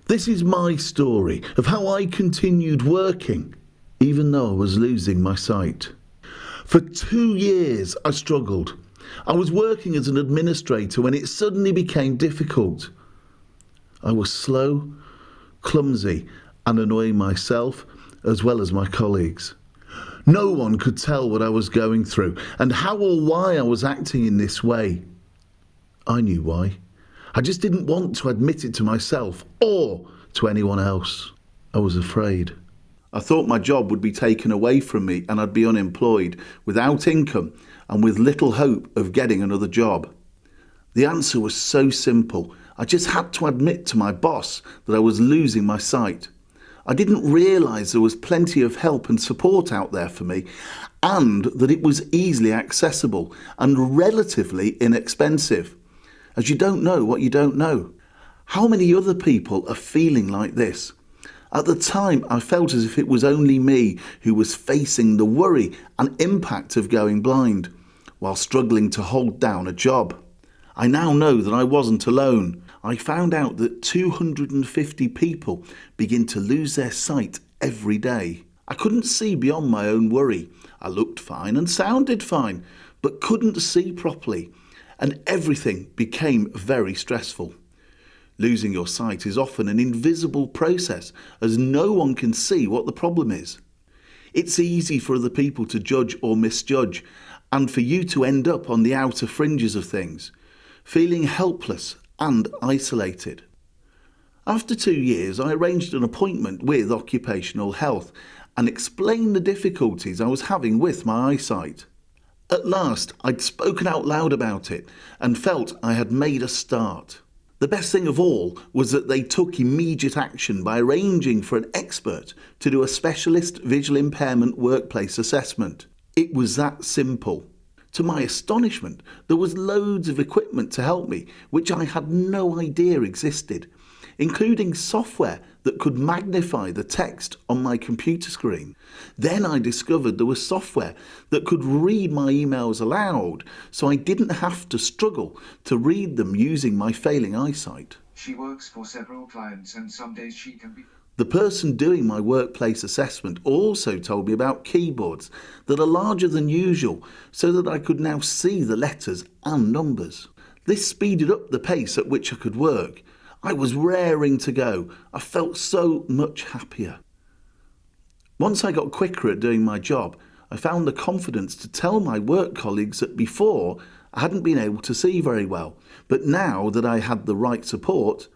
This is my story of how I continued working, even though I was losing my sight. For 2 years I struggled. I was working as an administrator when it suddenly became difficult. I was slow, clumsy, and annoying myself as well as my colleagues. No one could tell what I was going through and how or why I was acting in this way. I knew why. I just didn't want to admit it to myself or to anyone else. I was afraid. I thought my job would be taken away from me and I'd be unemployed, without income and with little hope of getting another job. The answer was so simple. I just had to admit to my boss that I was losing my sight. I didn't realise there was plenty of help and support out there for me, and that it was easily accessible and relatively inexpensive. As you don't know what you don't know. How many other people are feeling like this? At the time, I felt as if it was only me who was facing the worry and impact of going blind, while struggling to hold down a job. I now know that I wasn't alone. I found out that 250 people begin to lose their sight every day. I couldn't see beyond my own worry. I looked fine and sounded fine, but couldn't see properly, and everything became very stressful. Losing your sight is often an invisible process, as no one can see what the problem is. It's easy for other people to judge or misjudge, and for you to end up on the outer fringes of things, feeling helpless and isolated. After 2 years, I arranged an appointment with occupational health and explained the difficulties I was having with my eyesight. At last, I'd spoken out loud about it and felt I had made a start. The best thing of all was that they took immediate action by arranging for an expert to do a specialist visual impairment workplace assessment. It was that simple. To my astonishment, there was loads of equipment to help me, which I had no idea existed, including software that could magnify the text on my computer screen. Then I discovered there was software that could read my emails aloud, so I didn't have to struggle to read them using my failing eyesight. She works for several clients and some days she can be... The person doing my workplace assessment also told me about keyboards that are larger than usual so that I could now see the letters and numbers. This speeded up the pace at which I could work. I was raring to go. I felt so much happier. Once I got quicker at doing my job, I found the confidence to tell my work colleagues that before I hadn't been able to see very well, but now that I had the right support,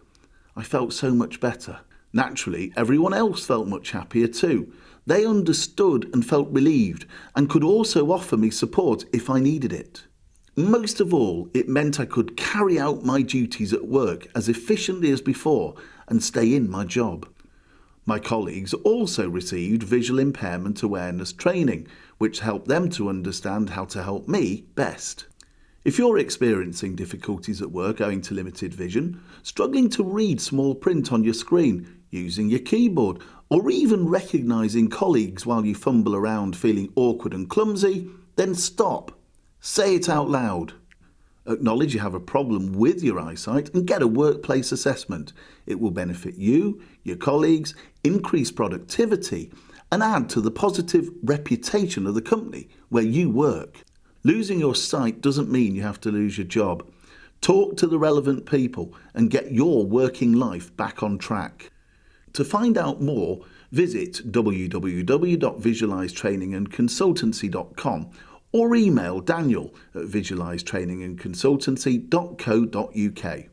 I felt so much better. Naturally, everyone else felt much happier too. They understood and felt relieved and could also offer me support if I needed it. Most of all, it meant I could carry out my duties at work as efficiently as before and stay in my job. My colleagues also received visual impairment awareness training, which helped them to understand how to help me best. If you're experiencing difficulties at work owing to limited vision, struggling to read small print on your screen, using your keyboard, or even recognising colleagues while you fumble around feeling awkward and clumsy, then stop. Say it out loud. Acknowledge you have a problem with your eyesight and get a workplace assessment. It will benefit you, your colleagues, increase productivity, and add to the positive reputation of the company where you work. Losing your sight doesn't mean you have to lose your job. Talk to the relevant people and get your working life back on track. To find out more, visit www.visualizetrainingandconsultancy.com or email Daniel at visualizetrainingandconsultancy.co.uk.